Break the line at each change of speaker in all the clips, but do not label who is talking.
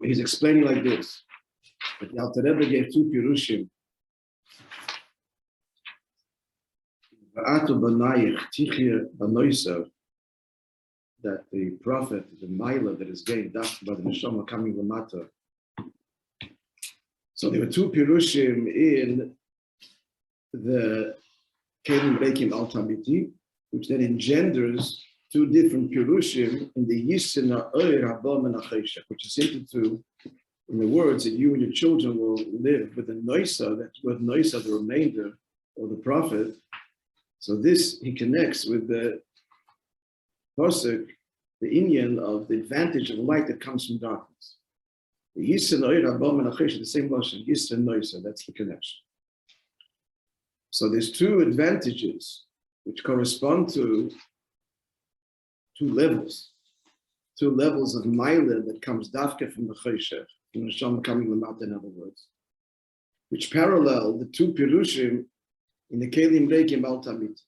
He's explaining like this. But the Alter Rebbe gave two pirushim. That the prophet, the Maila that is gained by the Neshama coming Lamata. So there were two pirushim in the Kelim Reikim Al Tamiti, which then engenders two different pirushim in the Yisina Oir Habam and Achesha, which is hinted to in the words that you and your children will live with the Noisa, that's with Noisa, the remainder of the prophet. So this he connects with the Pasuk, the Inyan of the advantage of light that comes from darkness. The Yisra Noir Habam and Achesha, the same Lashon, Yisra and Noisa, that's the connection. So there's two advantages which correspond to two levels of Maila that comes Dafka from the Cheshech, from the Neshama coming Lamata, in other words, which parallel the two Pirushim in the Kelim Reikim Al Tamit.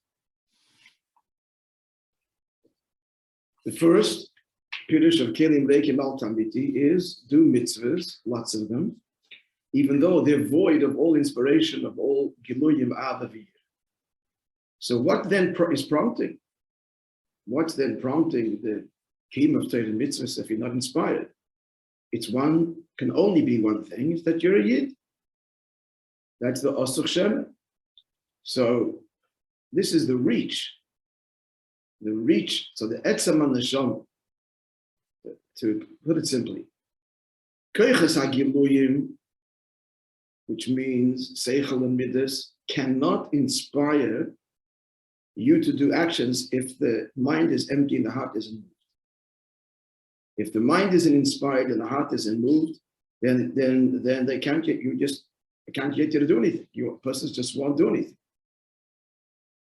The first Pirush of Kelim Reikim Al Tamiti is do mitzvahs, lots of them, even though they're void of all inspiration, of all Giluyim Avavir. So what then is prompting? What's then prompting the Kiyum of Torah mitzvahs if you're not inspired? It's one, can only be one thing, is that you're a Yid. That's the Osach Shema. So this is the reach. So the Etzam and the Neshama, to put it simply, Koiches HaGiluyim, which means Seichel and Midas, cannot inspire you to do actions if the mind is empty and the heart isn't moved. If the mind isn't inspired and the heart isn't moved, then they can't get you to do anything. Your person just won't do anything.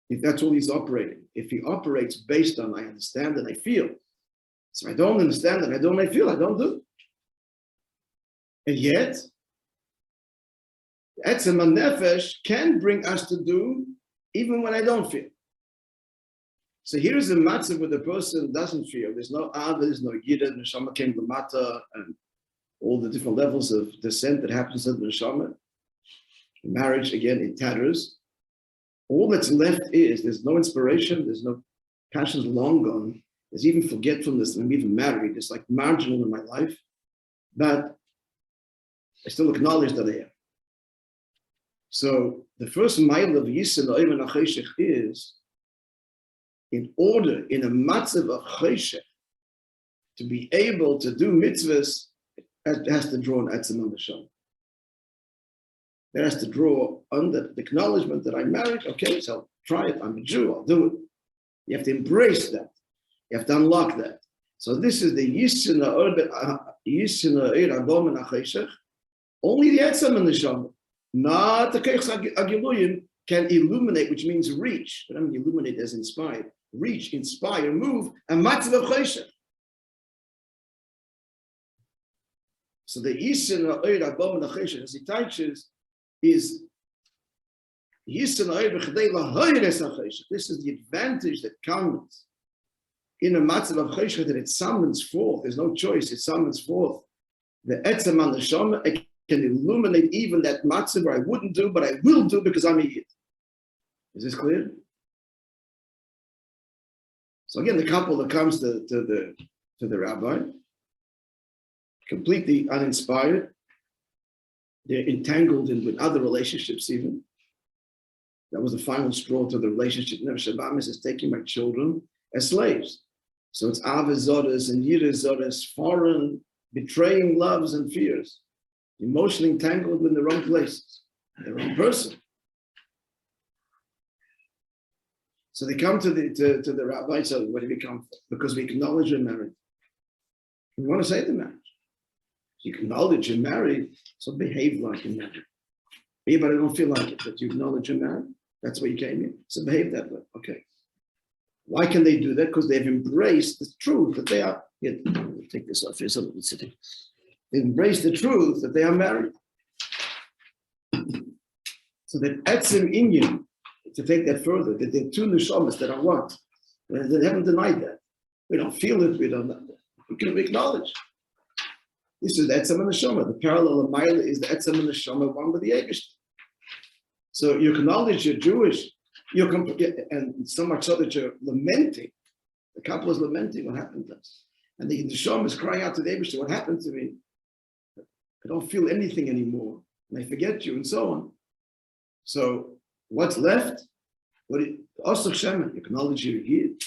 If that's all he's operating. If he operates based on I understand and I feel. So I don't understand and I feel, I don't do. And yet, Etzem HaNefesh can bring us to do even when I don't feel. So here's a matzah where the person doesn't feel. There's no Ava, there's no Yida, the Neshama came to Mata, and all the different levels of descent that happens to the Neshama. Marriage, again, in tatters. All that's left is, there's no inspiration, there's no passions long gone, there's even forgetfulness, I'm even married, it's like marginal in my life, but I still acknowledge that I am. So the first mile of Yisra Oim and Acheshech is, in order, in a matzav of Cheshech, to be able to do mitzvahs, it has to draw an Etzem on the Neshama. It has to draw under the acknowledgement that I'm married. Okay, so I'll try it. I'm a Jew. I'll do it. You have to embrace that. You have to unlock that. So this is the Yisina Eir Habam and Acheshech. Only the Etzem and the Neshama, not the Koiches HaGiluyim, can illuminate, which means reach. But I mean illuminate as inspired. Reach, inspire, move, and matzav of Cheshech. So the Yisina Eir Habam and Acheshech, as he teaches, is this is the advantage that comes in a matzav of cheshech, that it summons forth. There's no choice; it summons forth the etzem and the neshama. It can illuminate even that matzav where I wouldn't do, but I will do because I'm a Yid. Is this clear? So again, the couple that comes to the rabbi, completely uninspired. They're entangled with other relationships even. That was the final straw to the relationship. Shabbat is taking my children as slaves. So it's Avazodas and Yirazodas, foreign, betraying loves and fears, emotionally entangled in the wrong places, the wrong person. So they come to the rabbi, so what do we come for? Because we acknowledge you're married. We want to say the marriage. You acknowledge you're married, so behave like you're married. Maybe I don't feel like it, but you acknowledge you're married. That's why you came here. So behave that way. Okay. Why can they do that? Because they've embraced the truth that they are. Here, we'll take this off. Here's a little sitting. They embrace the truth that they are married. So that etzem inyan, to take that further, that there are two neshamas that are one. They haven't denied that. We don't feel it. We don't know that. We can acknowledge. This is the etzem and neshama. The parallel of Maila is the etzem and neshama, one with the Eibush. So you acknowledge you're Jewish, and so much so that you're lamenting. The couple is lamenting what happened to us. And the neshama is crying out to the Eibush, what happened to me? I don't feel anything anymore, and I forget you, and so on. So what's left? Also, Shem, acknowledge your Yid,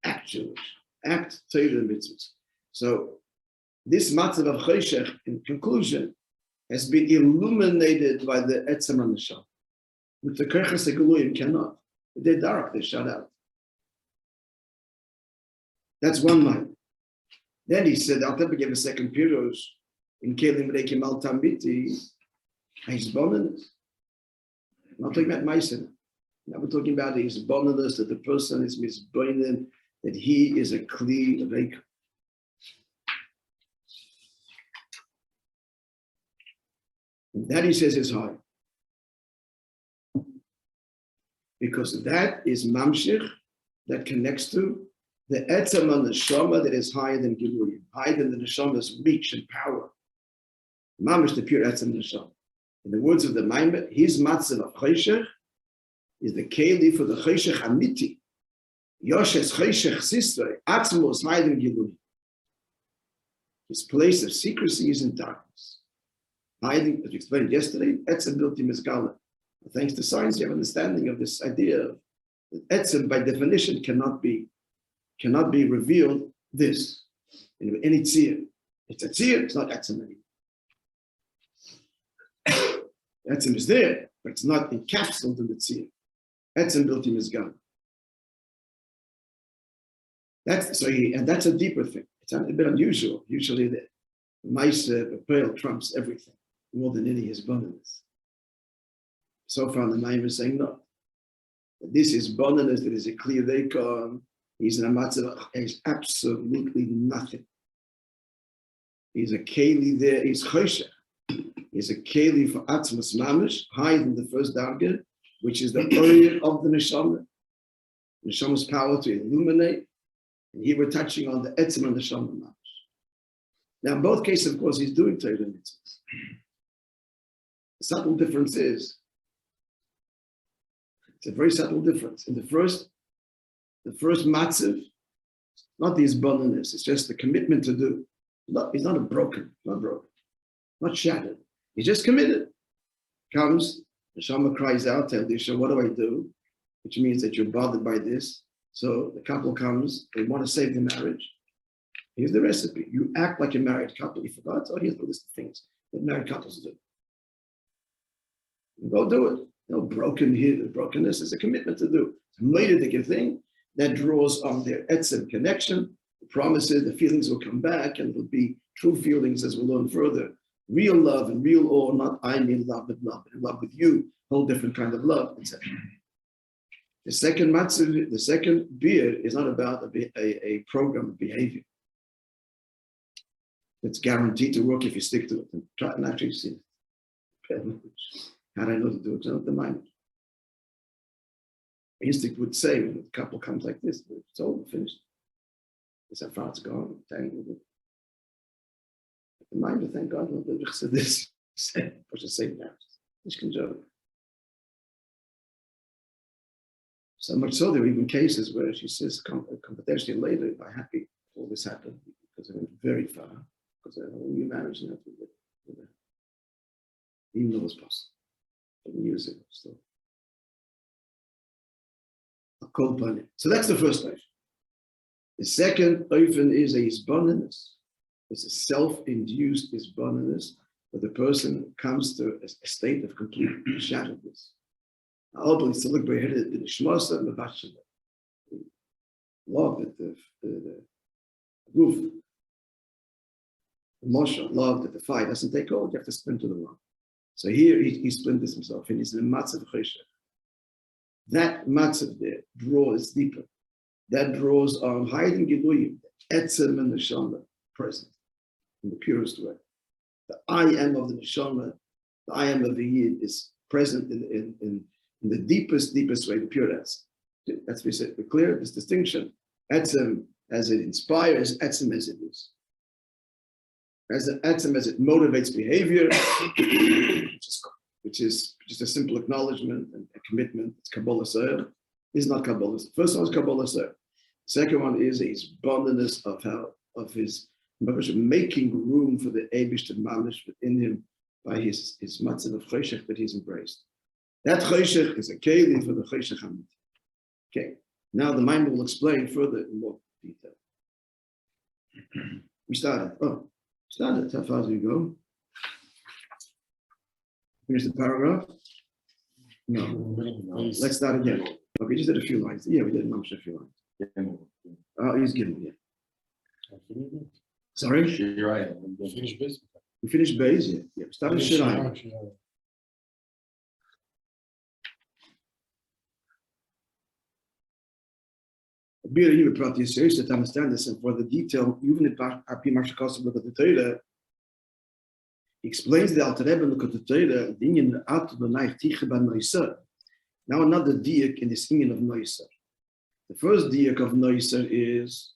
act Jewish, act Torah mitzvahs. So this matzav of Choshech, in conclusion, has been illuminated by the etzem and neshama. With the kerches egeluyim cannot. They're dark, they're shut out. That's one mind. Then he said, I'll never give a second pirush in Kelim Reikim Al Tambiti, his bonus. I'm not talking about Moishe. Now we're talking about his bonus, that the person is misboinen, that he is a kli reik. That he says is high. Because that is mamshich, that connects to the etzem and the neshama that is higher than Giluyim, higher than the neshama's reach and power. Mamish, the pure etzem and neshama. In the words of the Maimed, his matzav of Choshech is the keli for the Choshech Amiti. Yoshes Choshech sister, Atzmo is higher than Giluyim. His place of secrecy is in darkness. Hiding, as we explained yesterday, etzem built in Mizgala. Thanks to science, you have understanding of this idea that etzem, by definition, cannot be revealed. This in any tzir. It's a tzir, it's not etzem anymore. Etzem is there, but it's not encapsulated in the tzir. Etzem built in Mizgala. And that's a deeper thing. It's a bit unusual. Usually the Moishe, the pearl trumps everything more than any his bonus. So far, the Maimon is saying no. This is bonus, that is a clear veikon. He's in a matzav, he's absolutely nothing. He's a keli there, he's choshech. He's a keli for atzmas mamish, higher than the first darga, which is the oil of the neshama. Neshama's power to illuminate. And here we're touching on the etzem and the neshama mamish. Now, in both cases, of course, he's doing Torah mitzvahs. The subtle difference is, it's a very subtle difference. In the first matzav, not the isboneness, it's just the commitment to do. He's not not shattered. He's just committed. Comes, the Shama cries out, tell the Isha, what do I do? Which means that you're bothered by this. So the couple comes, they want to save the marriage. Here's the recipe. You act like a married couple. You forgot, so here's the list of things that married couples do. Go do it. No brokenness is a commitment to do. It's a motivating thing that draws on their etzem connection, the promises, the feelings will come back, and it'll be true feelings as we'll learn further. Real love and real awe, not I'm in love with you, whole different kind of love, etc. The second matzav, the second beer is not about a program of behavior. It's guaranteed to work if you stick to it and try and actually see it. How do I know to do it? It's not the mind. Instinct would say when a couple comes like this, it's over, finished. It's how far it's gone, tangled it. The mind, thank God, not the said this, push the same marriage. This can joke. So much so, there are even cases where she says, potentially later, I'm happy all this happened because I went very far, because I had a new marriage and even though it was possible. 7 years ago, still. So that's the first life. The second oifen is a isbonenus. It's a self-induced isbonenus, where the person comes to a state of complete shatteredness. Love that the roof, the Moishe, love that the fire doesn't take hold, you have to sprint to the wrong. So here he splinters himself, and he's in a matzav choshech. That matzav there draws deeper. That draws on higher than Giluyim, the etzem and the neshama present in the purest way. The I am of the neshama, the I am of the Yid is present in the deepest way, the pure etzem. That's what we said. We're clear this distinction. Etzem as it inspires, etzem as it is. as an atom, as it motivates behavior, which is just a simple acknowledgement and a commitment. It's Kabbalah Seir. This is not Kabbalah. First one is Kabbalah Seir. Second one is his bondedness of his making room for the Eibush to malish within him by his matzah of Choshech that he's embraced. That Choshech is a keli for the Choshech Hamid. Okay, now the mind will explain further in more detail. We started. How far do we go? Finish the paragraph? No. Let's start again. Okay, just did a few lines. Yeah, we did a few lines. Oh, he's giving it. Sorry? We finished base, yeah. Yeah, started Shirayim. Really, you brought this serious to understand this, and for the detail, even if Arpi Mashakos look at the Torah, he explains the Alter Rebbe look at the Torah, the Inyan out of the knife Tiche ban Noiser. Now another diak in this Inyan of Noiser. The first diak of Noiser is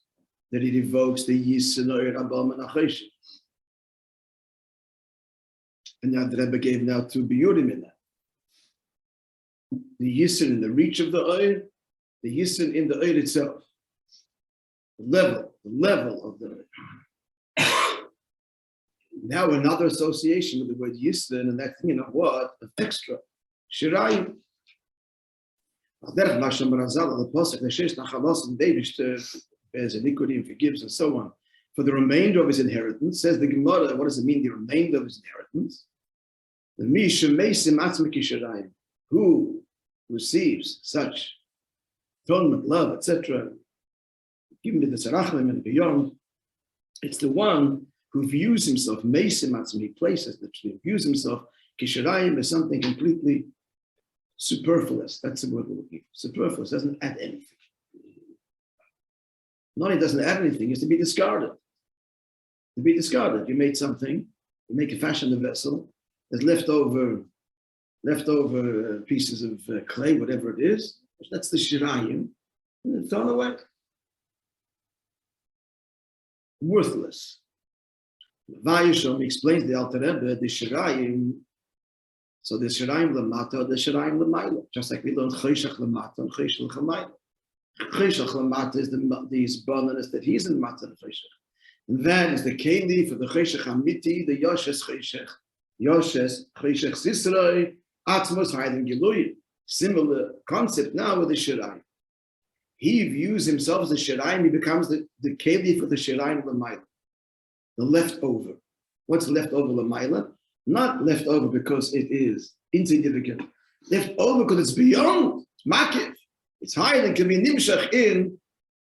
that it evokes the Yisenoir Abam and Achas. And now the Rebbe gave now two biyurim in that. The Yisen in the reach of the oil, the Yisen in the oil itself. The level of the oil. Now another association with the word Yisen, and that thing of what? Of extra. Shirayim. The Pasuk, the Shesh Nachalos and Davish bears iniquity and forgives and so on. For the remainder of his inheritance, says the Gemara, what does it mean, the remainder of his inheritance? The Misha Mesim Atzmiki Shirayim, who receives such atonement, love, etc., given to the Sarachim and beyond, it's the one who views himself, Mesim Atzmi, he places literally, views himself, Kishirayim, as something completely superfluous. That's the word we're looking for. Superfluous, doesn't add anything. Not only doesn't add anything, it's to be discarded. To be discarded. You made something, you make a fashion of vessel, there's leftover pieces of clay, whatever it is. That's the shirayim, and it's thrown away. Worthless. Vayashom explains the Alter Rebbe, the shirayim. So the shirayim lamata, the shirayim lamayla. Just like we learned chayshach lamata and chayshach lamayla. Chayshach lamata is these bonus that he's in mata and chayshach. And that is the keli for the chayshach amiti, the yoshes chayshach. Yoshes chayshach sisroi, atzmos hayden giluyi. Similar concept now with the shirayim. He views himself as the shirayim, he becomes the keli for the shirayim lamayla. The leftover. What's leftover lamayla? Not left over because it is insignificant. Left over because it's beyond makif. It's higher than can be nimshach in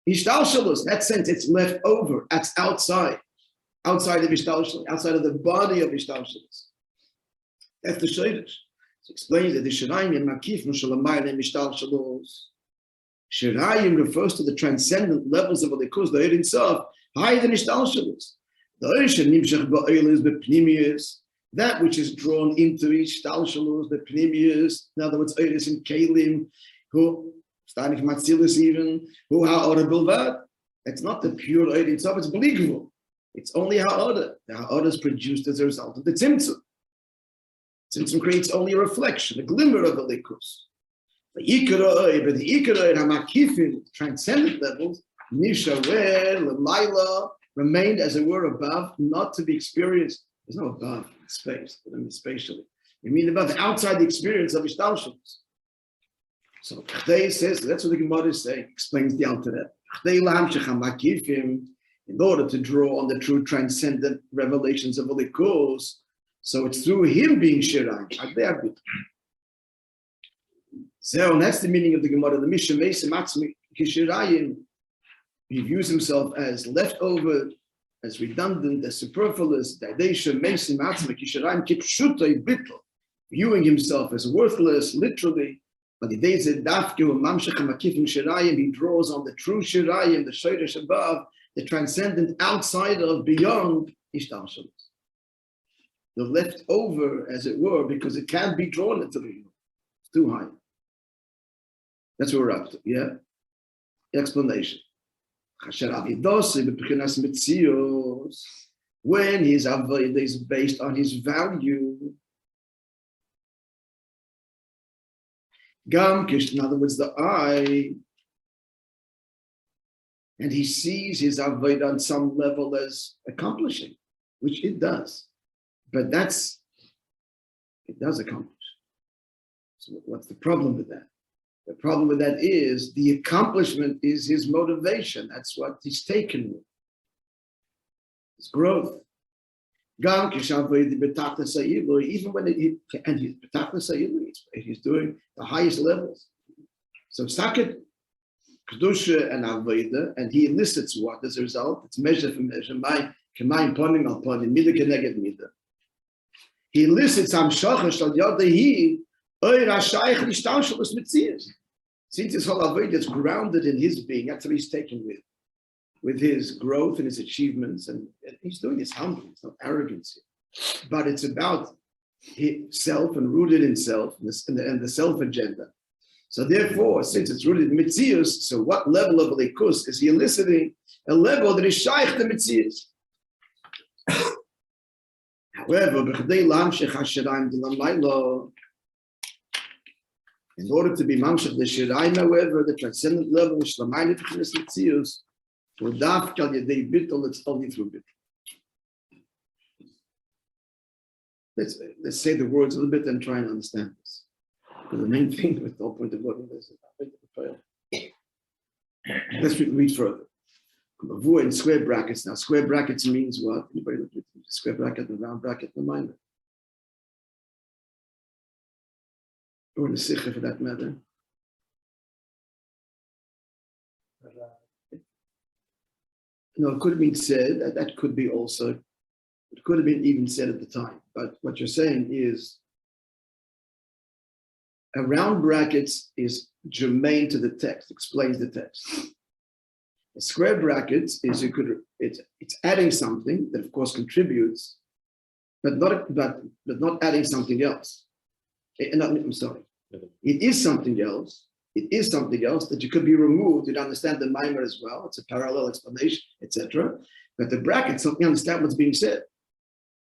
ishtalshalus. In that sense, it's left over. That's outside of ishtalshalus, outside of the body of ishtalshalus. That's the shaydish. It explains that the shirayim and makif nushalayim and ishtalshalus. Shirayim refers to the transcendent levels of alikus, the Eid itself, higher than ishtalshalus. The ocean nimshach ba'il is bepnimius. That which is drawn into each talshalus, the pnimius, in other words, Eiris and Kalim, who, starting from Atzilis even, who ha'orah bilvad. It's not the pure Eid itself, it's believable. It's only ha'orah. The ha'orah is produced as a result of the tzimtzum. Tzimtzum creates only a reflection, a glimmer of the likus. The ikar hamakifin, transcendent levels, nishawer, l'mayla, remained as it were above, not to be experienced. There's no above in space, but I mean spatially. You mean above, outside the experience of ishtalshalus. So Chdei says, that's what the Gemara is saying, explains the Alter Rebbe. In order to draw on the true transcendent revelations of Alikos, so it's through him being Shirayim. So that's the meaning of the Gemara. The Misha Mesim Atzmi Kishirayim. He views himself as leftover, as redundant, as superfluous, viewing himself as worthless, literally. But he draws on the true shirayim, the shayrish above, the transcendent outside of, beyond ishtalshalus. The left over, as it were, because it can't be drawn into the universe. It's too high. That's what we're up to, yeah? Explanation. The when his avodah is based on his value. Gam kish, in other words, the eye, and he sees his avodah on some level as accomplishing, which it does. But it does accomplish. So what's the problem with that? The problem with that is the accomplishment is his motivation. That's what he's taken with. His growth. Even when he's doing the highest levels. So Saket, Kedusha and Avodah, and he elicits what as a result? It's measure for measure. He elicits since his whole avodah is grounded in his being, that's what he's taken with his growth and his achievements, and he's doing this humbly, it's not arrogance, but it's about self and rooted in self and the self agenda. So therefore, since it's rooted in Metzius, so what level of Likus is he eliciting? A level that is shaykh to Metzius. However, in order to be mamshach the shirayim, however, the transcendent level, shlamayim v'chinas Metzius, for dafka yedei bittul, it's only through bittul. Let's say the words a little bit and try and understand this. Because the main thing with the whole point of learning this is let's read further. In square brackets. Now, square brackets means what? Anybody look at the square bracket, the round bracket, the minor? Or the sikha for that matter. No, it could have been said, that could be also, it could have been even said at the time. But what you're saying is, a round brackets is germane to the text, explains the text. A square brackets is it's adding something that of course contributes, but not adding something else. I'm sorry. It is something else. It is something else that you could be removed. You understand the mimer as well. It's a parallel explanation, etc. But the brackets help me understand what's being said.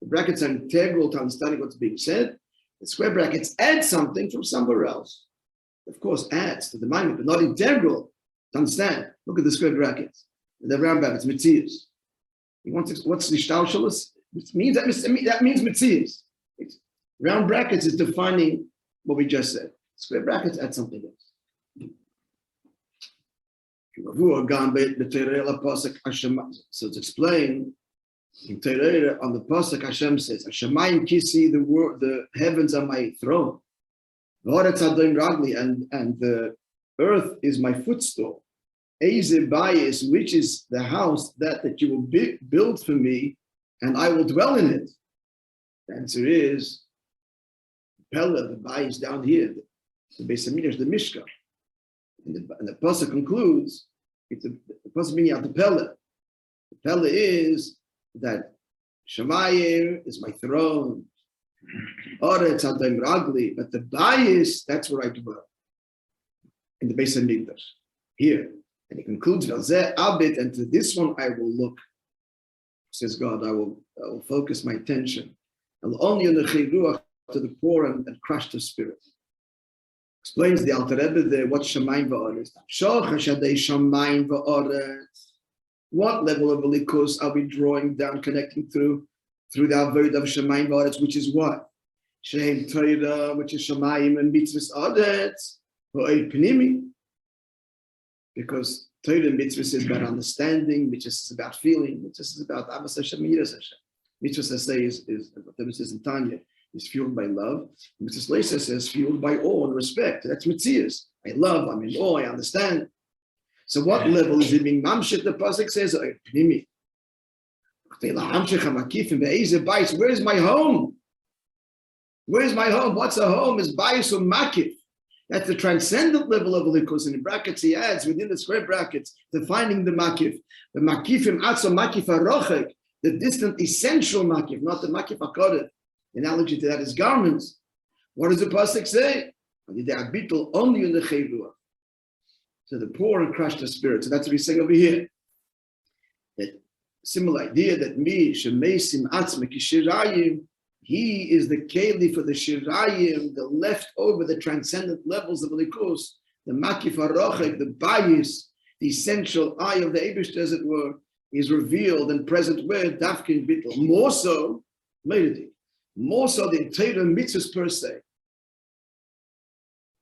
The brackets are integral to understanding what's being said. The square brackets add something from somewhere else. Of course, adds to the mimer, but not integral to understand. Look at the square brackets. The round brackets, Metzius. What's the shtalshalos? That means Metzius. Round brackets is defining what we just said. Square brackets add something else. So it's explained in Torah on the pasuk. Hashem says, "Hashemayim kisi," the heavens are my throne, and the earth is my footstool. Eze bayis, which is the house that you will build for me, and I will dwell in it. The answer is Pella, the bayis down here, the Beis Hamikdash, the Mishkan. And the pasuk concludes, the pasuk meaning out the Pella. The Pella is that Shemayim is my throne. Oretz Adem Ragli, but the bayis, that's where I dwell. In the Beis Hamikdash. Here. And he concludes, Velzeh Abit, and to this one I will look. Says God, I will focus my attention. Only in the Chiruach, to the poor and crushed of spirit. Explains the Alter Rebbe there, what Shamayim va'oretz. Shamayim va'oretz. What level of Likus are we drawing down, connecting through the Avodah of Shamayim va'oretz, which is what? Shem Torah, which is Shamayim and Mitzvahs Oretz, va'oid Pnimi. Because Torah and Mitzvahs is about understanding, Mitzvahs is about feeling, Mitzvahs is about Abbas Hashem, Yiras Hashem. Mitzvahs, I say, is what the says in Tanya, is fueled by love. Mitzvahs Leisa says fueled by awe and respect. That's Mitzias. I love, I'm in awe, I understand. So what level is it being mamshech? The pasuk says, Pnimi. Where's my home? Where's my home? What's a home? Is bayis or makif. That's the transcendent level of likus. In the brackets he adds, within the square brackets, defining the makif. The makifim atzo makif arochek, the distant essential makif, not the makif akodet. The analogy to that is garments. What does the pasuk say? Only in the chayruah. So the poor and crushed of spirit. So that's what he's saying over here. That Similar idea that me shemesim atzme kishirayim, he is the keli for the shirayim, the leftover, the transcendent levels of likus, the makif harochek, the bayis, the essential eye of the Eibishter, as it were, is revealed and present where dafkin bittul. More so, more so than Torah mitzvahs per se. Of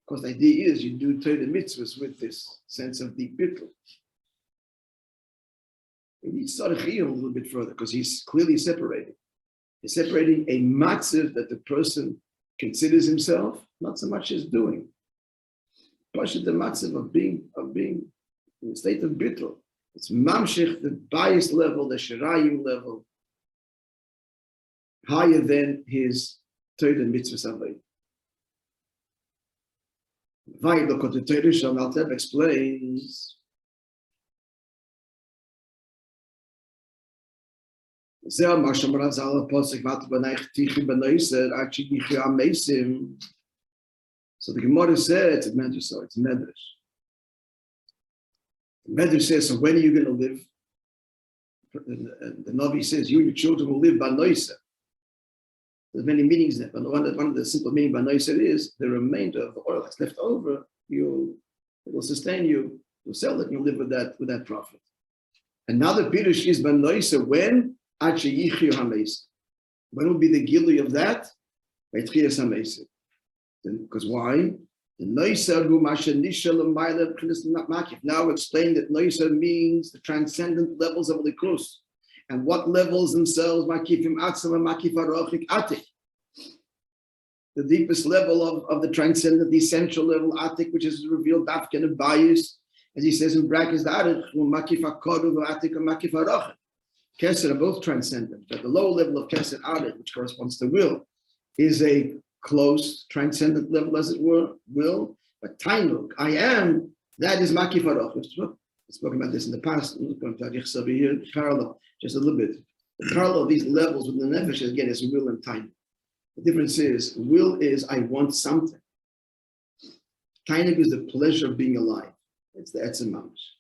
course, the idea is you do Torah mitzvahs with this sense of deep bittul. We need to start a little bit further because he's clearly separating. He's separating a matziv that the person considers himself, not so much as doing. But the matziv of being in a state of bittul. It's mamshich, the bias level, the shirayim level, higher than his Torah mitzvah savay. Vaylo the Torah Shalom explains. So the Gemara said it's a medrash, so it's a medrash. The medrash says, so when are you going to live? The Navi says, you and your children will live by noisa. There's many meanings there, but one of the simple meaning by noisa is the remainder of the oil that's left over, it will sustain you. You'll sell it and you'll live with that profit. Another pirush is by noisa when will be the gilui of that? Because why? Now explain that noisa means the transcendent levels of likus. And what levels themselves? The deepest level of the transcendent, the essential level, atik, which is revealed dafken of bias, as he says in brackets, the atik, Keser are both transcendent, but the lower level of Keser Adet, which corresponds to will, is a close, transcendent level, as it were, will. But Tainuk, I am, that is Makif Aroch. We've spoken about this in the past. I'm going to over here, parallel, just a little bit. The parallel of these levels with the Nefesh, again, is will and Tainuk. The difference is, will is I want something. Tainuk is the pleasure of being alive. It's the Etzem Mamash.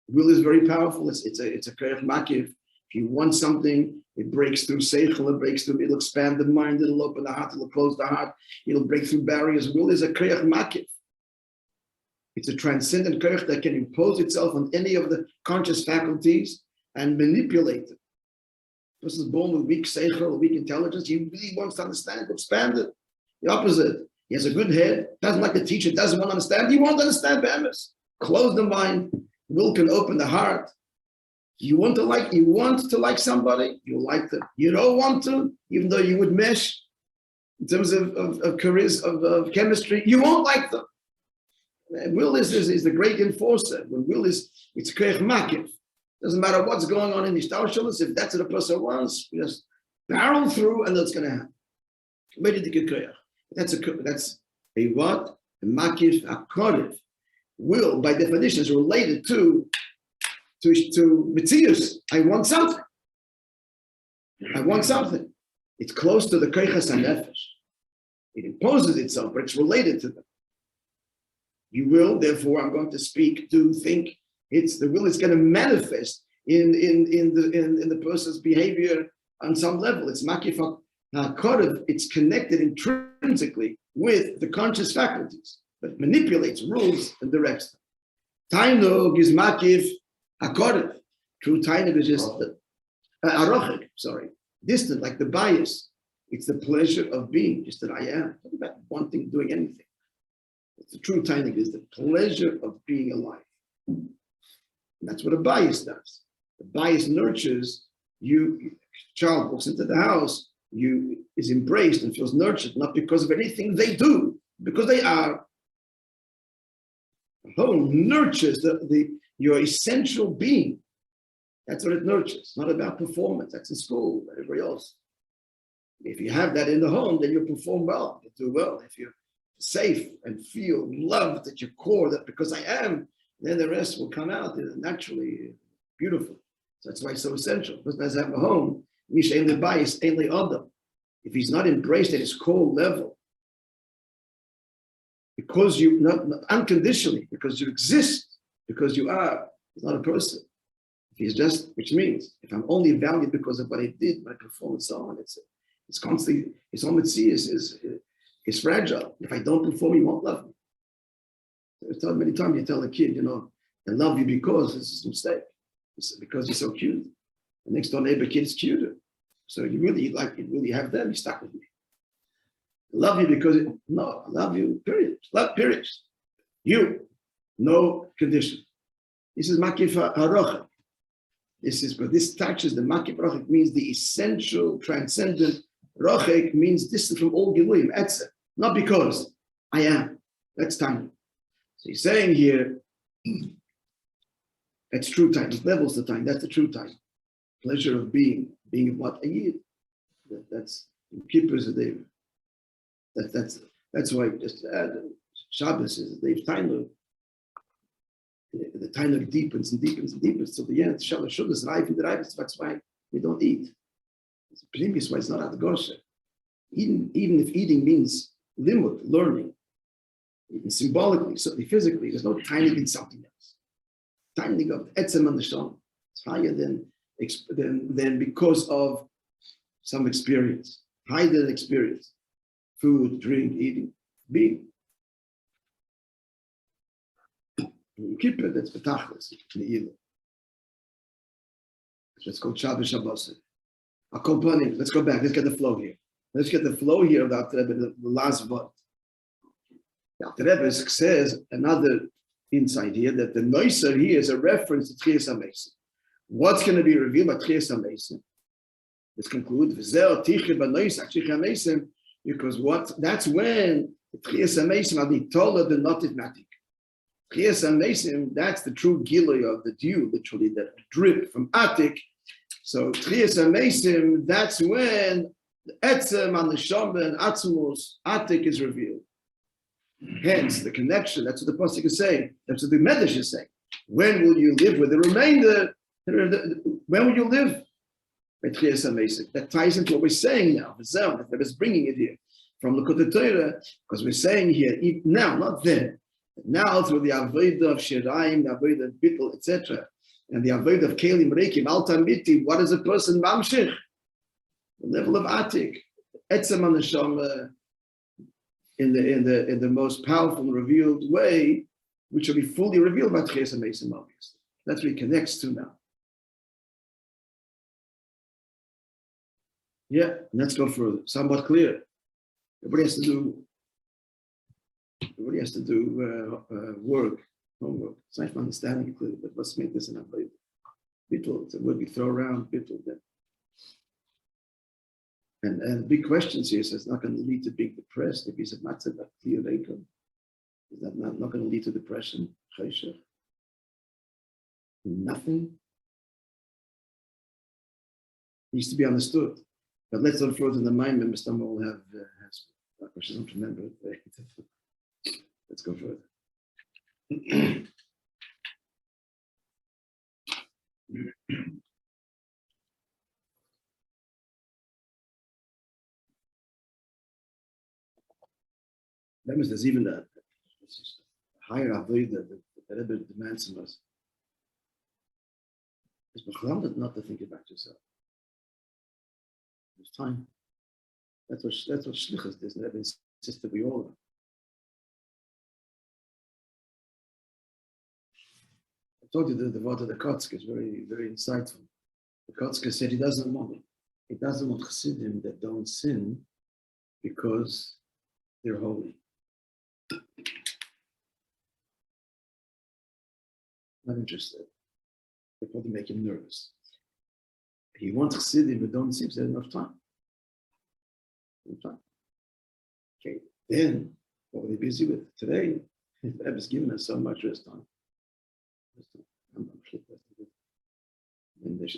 Will is very powerful. It's a kerech makif. If you want something, it breaks through seichel, it'll expand the mind, it'll open the heart, it'll close the heart, it'll break through barriers. Will is a kerech makif. It's a transcendent kerech that can impose itself on any of the conscious faculties and manipulate it. This is born with weak seichel, weak intelligence. He really wants to understand, expand it. The opposite. He has a good head, doesn't like the teacher, doesn't want to understand. He won't understand be'emes. Close the mind. Will can open the heart. You want to like somebody, you'll like them. You don't want to, even though you would mesh in terms of charisma, of chemistry, you won't like them. Will is the great enforcer. When will is, it's kerech makif. Doesn't matter what's going on in the shtalshalos, if that's what a person wants, you just barrel through and that's going to happen. That's a what? A makif, a kodev. Will, by definition, is related to mitzius. I want something. It's close to the koichas hanefesh. It imposes itself, but it's related to them. You will, therefore, I'm going to speak, do, think. The will is going to manifest in the person's behavior on some level. It's makif hakodev. It's connected intrinsically with the conscious faculties, but manipulates, rules, and directs them. Tainug is makif hakodev. True tainug is just arochik, distant, like the bias. It's the pleasure of being, just that I am. Not about wanting, doing anything. The true tainug is the pleasure of being alive. And that's what a bias does. The bias nurtures you. Child walks into the house, is embraced and feels nurtured, not because of anything they do, because they are. The home nurtures your essential being. That's what it nurtures. Not about performance. That's in school, everybody else. If you have that in the home, then you'll perform well, you'll do well. If you're safe and feel loved at your core, that because I am, then the rest will come out naturally beautiful. So that's why it's so essential. Because as I have a home, Misha ain't the bias, ain't the other. If he's not embraced at his core level, because you not unconditionally, because you exist, because you are, he's not a person. If he's just, which means if I'm only valued because of what I did, my performance, so on, it's constantly, his own is fragile. If I don't perform, he won't love me. I've told many times, you tell a kid, I love you because it's a mistake. It's because you're so cute. The next door neighbor kid is cuter. So you really have them, you're stuck with me. I love you because, no, I love you, period. Love, period. You, no condition. This is makif harocha. This touches the makif rochek, means the essential, transcendent. Rochek means distant from all giluyim, etzer. Not because I am. That's tiny. So he's saying here, that's true time. It levels the time. That's the true time. Pleasure of being of what I eat. That's Kippur's a day. That's why just to add, Shabbos is a day of time. The time deepens and deepens and deepens till the end. Shabbos is the that's why we don't eat. It's the previous why it's not at the gosher. Even if eating means limud, learning, even symbolically, certainly physically, there's no timing in something else. Timing of etzem and the shon. It's higher than because of some experience. Higher than experience. Food, drink, eating, being. In Kippur, that's betachlis, ne'ilah. Let's go Shabbos Shabbos. Let's go back. Let's get the flow here. Let's get the flow here of the Alter Rebbe, the last word. The Alter Rebbe says another insight here that the Moishe here is a reference to Tchias HaMesim. What's going to be revealed by Tchias HaMesim? Let's conclude. Because that's when the Tchias HaMesim are the Tola, the Notiv Matik. Tchias HaMesim, that's the true Giloy of the dew, literally that drip from Atik. So Tchias HaMesim, that's when the Etzem and the Shomba and Atzmus, Atik is revealed. Hence, the connection, that's what the Pasuk is saying. That's what the Medrash is saying. When will you live with the remainder? When will you live? By Tchias HaMesim. That ties into what we're saying now. That is bringing it here from the Likutei Torah, because we're saying here, now, not then. Now, through the Avodah of Shirayim, the Avodah of Bittul, etc., and the Avodah of Kelim Reikim, Al Tamiti, what is a person Mamshich? The level of Atik, Etzem HaNeshama, in the most powerful and revealed way, which will be fully revealed by Tchias HaMesim, obviously. That's what he connects to now. Yeah, let's go further. Somewhat clear. Everybody has to do work, homework. It's not understanding it clearly, but let's make this an avodah. Bittul, it's a word we throw around, bittul. And big questions here says not going to lead to being depressed. If he's a matzah, that clear reikon, is that not going to lead to depression? Chayshach? Nothing needs to be understood. But let's not further in the mind. Mr. Stammer will have questions. I don't remember it. Let's go further. That means there's even a higher avodah that the Rebbe demands from us. It's bechammed not to think about yourself. There's time. That's what shlichus is. The Rebbe insists that we all are. I told you the word of the Kotzke is very, very insightful. The Kotzke said he doesn't want Chassidim that don't sin because they're holy. Not interested. They probably make him nervous. He wants Chassidim but don't sin because there's enough time. Okay, then what were they busy with? Today, the Rebbe has given us so much rest time.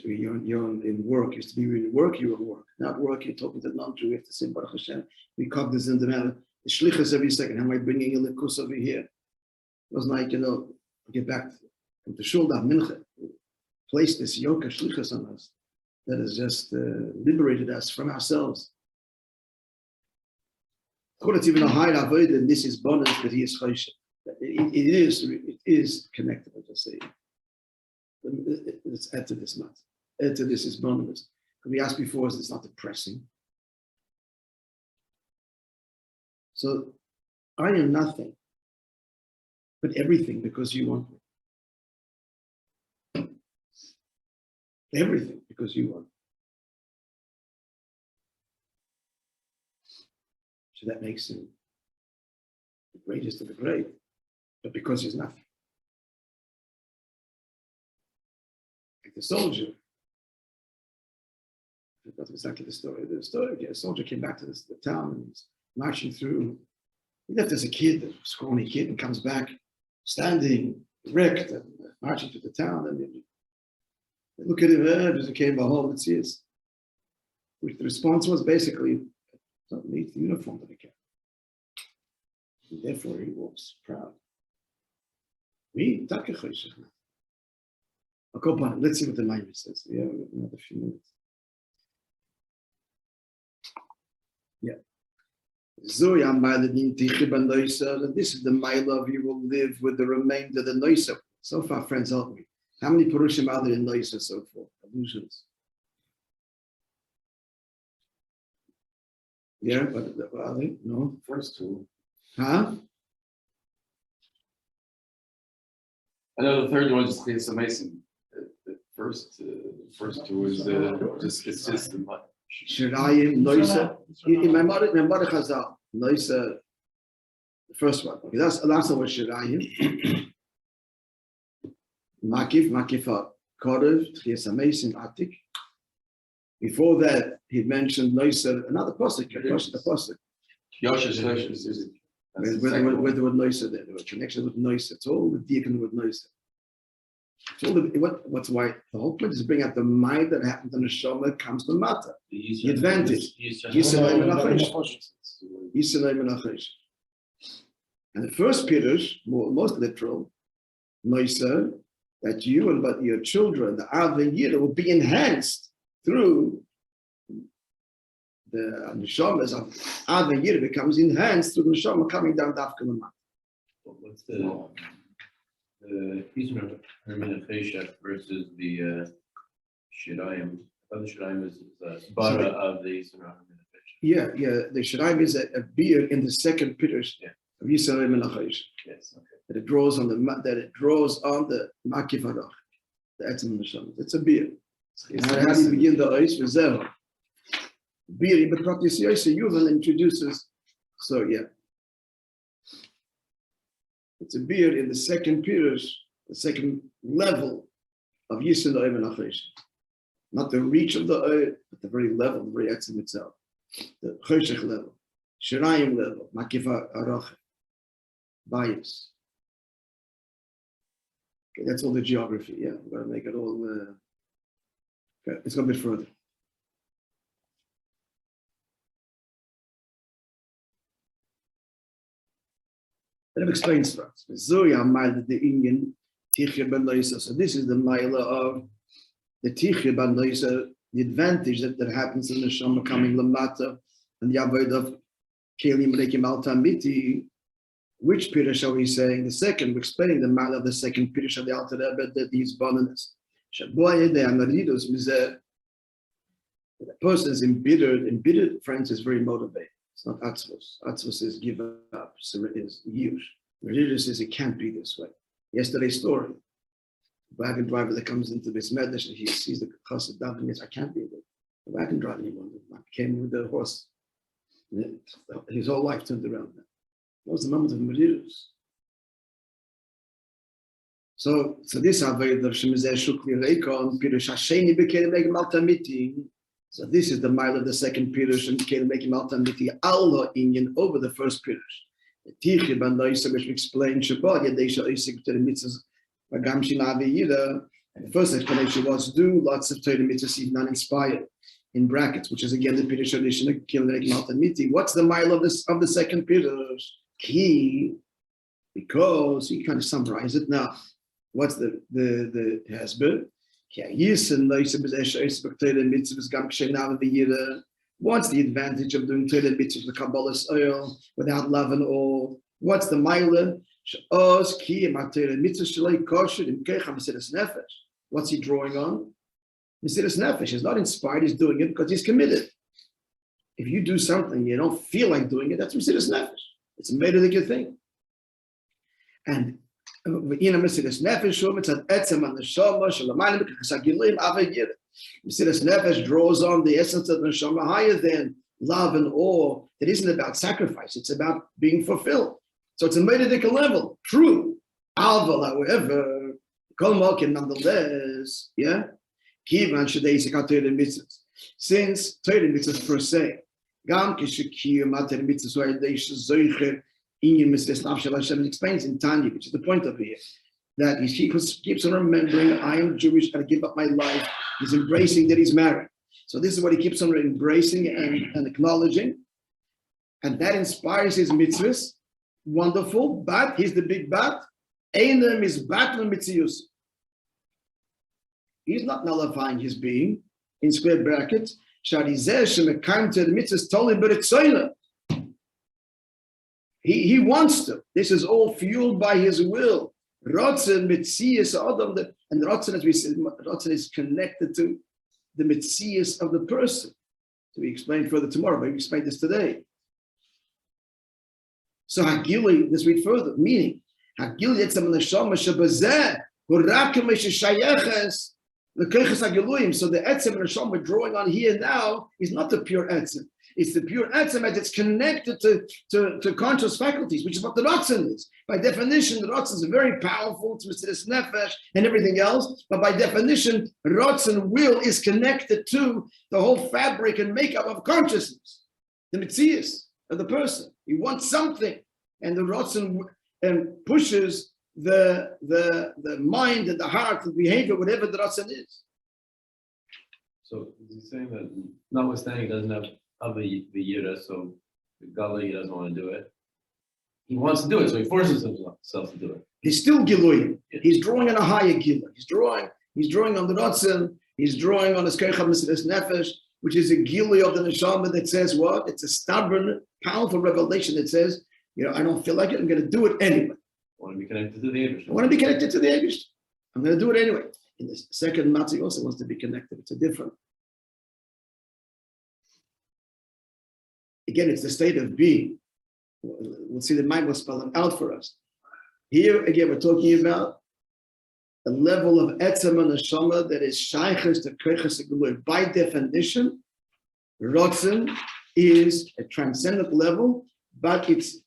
You're in work, used to be in work, you're at work. Not work, you're talking to non-Jew, you have to say Baruch Hashem. We cognizant the matter. The shlichus every second. How am I bringing a likus over here? It was like, get back to the shul da mincha, place this yoke of shlichus on us that has just liberated us from ourselves. It's even a higher avodah than this is bonus that he is choshev. It is connected, as I say. let's add to this matter. Add to this is bonus. We asked before, is this not depressing? So I am nothing, but everything because you want me. Everything because you want me. So that makes him the greatest of the great, but because he's nothing. Like the soldier. That's exactly the story. The story, a soldier came back to the town and he's marching through. He left as a kid, a scrawny kid, and comes back standing erect and marching to the town. And they look at him, as he came home, it's his. Which the response was basically, don't need the uniform that he kept. And therefore he walks proud. I'll go on. Let's see what the Maimon says. We have another few minutes. Yeah. This is the Maila of you will live with the remainder of the Noisa. So far, friends, help me. How many Purushim are there in Noisa so far? Illusions. Yeah, but are they? No.
First two.
Huh?
I know the third one is it's amazing. The first two is just the much.
Shirayim, Noisa. In my mother Chazal, Noisa, the first one. Okay, that's the last one was Shirayim. Makif, Kodev, Tchias Amesim, Atik. Before that, he mentioned Noisa, another pasuk, the pasuk.
Yoshes.
With the word Noisa there, there was a connection with Noisa. It's all the deacon with Noisa. It's all what's why the whole point is to bring out the mind that happens in the Shoma comes from Mata. The advantage. And the first Pirush, most literal, Noisa, that you and but your children, the Av and Yira, will be enhanced through the Neshamas of Av and Yira becomes enhanced through the Neshama coming down Dafka Lamata.
What's the Yisrael Hermenecheshet versus the Shirayim? I thought the Shirayim is bara of the Yisrael Hermenecheshet.
Yeah, the Shirayim is a beer in the second Pirush of Yisrael Hermenecheshet.
Yes, okay.
That it draws on the Makif Harach, the Etzem Neshama. It's a beer. How do you begin the Ois with Zero? Beer, but practice Yosef Yuval introduces. So yeah. It's a beer in the second Pirush, the second level of Yisrael Hermenecheshet. Not the reach of the Ois, but the very level, the very Etzem itself. The Choshech level, Shirayim level, Makif Harach, bias. Okay, that's all the geography. Yeah, we're going to make it all. Okay, let's go a bit further. Let him explain for us. So this is the Maila of the Tichya Ban Loisa, the advantage that happens in the Neshama coming Lamata and the Avoid of Kelim Rekim Al Tamiti. Which Pirush are we saying? The second, we're explaining the Maila of the second Pirush of the Alter Rebbe, that these bonus. The person is embittered, friends, is very motivated. It's not atzvos. Atzvos is give up, so it is yush. Religious is it can't be this way. Yesterday's story. The wagon driver that comes into this medrash and he sees the chassid davening and says, I can't be there. The wagon driver anymore. I came with the horse. His whole life turned around. That was the moment of Marius. So this Avodah Shemizeh Shukli Reikon Pirush Hasheni B'Kelim Rekim Altamiti. So this is the mile of the second Pirush and Kelim Rekim Altamiti Allah Inyan over the first Pirush. The Tichya Ban Loisa, which we explained Shabbat Yadesha Isik to the mitzvahs Vagam Shinavi Yida. And the first explanation was do lots of Torah mitzvahs even uninspired in brackets, which is again the Pirush edition of Kelim Rekim Altamiti. What's the mile of the second Pirush? Key, because you kind of summarize it now. What's the hasbir? What's the advantage of doing Torah mitzvahs, the Kabbalah's oil, without love and all? What's the mile? What's he drawing on? Mesiras Nefesh. He's not inspired, he's doing it because he's committed. If you do something, you don't feel like doing it, that's Mesiras Nefesh. It's a made of the good thing. And Mesiras Nefesh draws on the essence of the neshama higher than love and awe. It isn't about sacrifice, it's about being fulfilled. So it's a medical level, true. Alva, however, nonetheless, yeah. Since Torah mitzvahs per se, explains in Tanya, which is the point of here, that he keeps on remembering, I am Jewish, I give up my life. He's embracing that he's married. So this is what he keeps on embracing and acknowledging. And that inspires his mitzvahs. Wonderful, but here's the big but. Einem is battle mitzius. He's not nullifying his being, in square brackets. He wants to. This is all fueled by his will. Rotzen mitzius adam, and Rotzen, as we said, Rotzen is connected to the mitzius of the person. To be explained further tomorrow, but we explained this today. So Hagili, let's read further, meaning Hagili etzem neshama shebazeh hurakim shayeches lekeiches hagiluim. So the etzem neshama we're drawing on here now is not the pure etzem. It's the pure etzem as it's connected to conscious faculties, which is what the Ratzon is. By definition, the Ratzon is very powerful, it's Mesiras Nefesh and everything else, but by definition, Ratzon will is connected to the whole fabric and makeup of consciousness, the mitzias of the person. He wants something, and the Ratzon pushes the mind and the heart, the behavior, whatever the Ratzon is.
So he's saying that notwithstanding he doesn't have the Yira, so the Gully, he doesn't want to do it. He wants to do it, so he forces himself to do it.
He's still Giluim. He's drawing on a higher Giluim. He's drawing on the Ratzon. He's drawing on the Skeicha Mesiras Nefesh, which is a Gilui of the Neshama that says what? It's a stubborn, powerful revelation that says, I don't feel like it. I'm going to do it anyway.
I want to be connected to the Eibush.
I want to be connected to the Eibush. I'm going to do it anyway. In the second Matzi also wants to be connected. It's a different. Again, it's the state of being. We'll see the mind will spell it out for us. Here, again, we're talking about a level of etzem and neshama that is shayches to keiches hagelui. By definition, rotzen is a transcendent level, but it's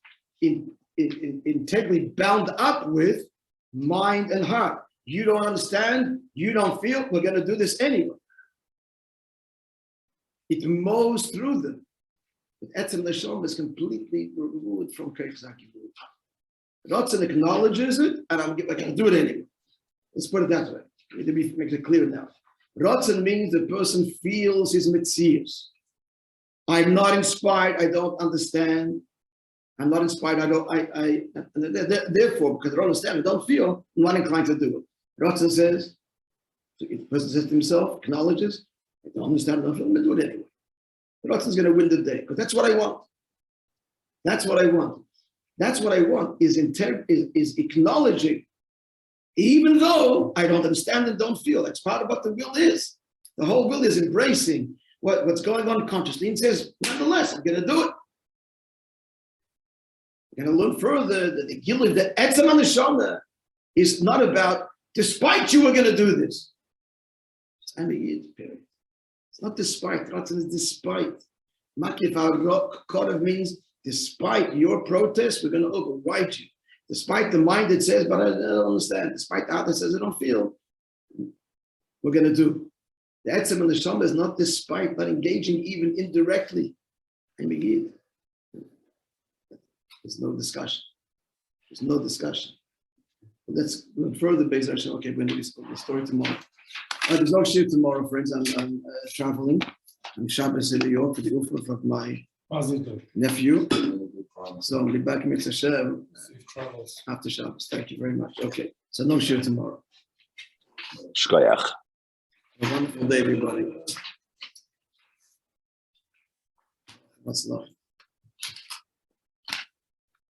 integrally bound up with mind and heart. You don't understand, you don't feel, we're going to do this anyway. It mows through them. But etzem neshama is completely removed from keiches hagelui. Rotzen acknowledges it, and I'm going to do it anyway. Let's put it that way. Let me make it clear now. Rotzen means the person feels his mitzias. I'm not inspired. I don't understand. I'm not inspired. Therefore, because I don't understand, I don't feel, I'm not inclined to do it. Rotzen says, the person says to himself, acknowledges, I don't understand, I don't feel, I'm going to do it anyway. Rotzen's going to win the day, because that's what I want. That's what I want. That's what I want, is acknowledging, even though I don't understand and don't feel. That's part of what the will is. The whole will is embracing what's going on consciously and says, nonetheless, I'm going to do it. I'm going to learn further that the Gilui, the Etzem HaNeshama is not about, despite you, we're going to do this. It's Amiyid, period. It's not despite. Ratzon is despite. Makif HaKorav means, despite your protest, we're going to override you. Despite the mind that says, but I don't understand. Despite the heart that says, I don't feel. We're going to do. The Etzem HaNeshama is not despite, not engaging even indirectly. I mean, there's no discussion. There's no discussion. But let's go further based on, okay, we're going to do the story tomorrow. There's no shift tomorrow, friends. I'm traveling. I'm Shabbos in New York for the Ufruf of my nephew. So I'll be back in Hashem after Shabbos. Thank you very much. Okay, so no shift tomorrow.
Shkoyach.
A wonderful day, everybody. What's love?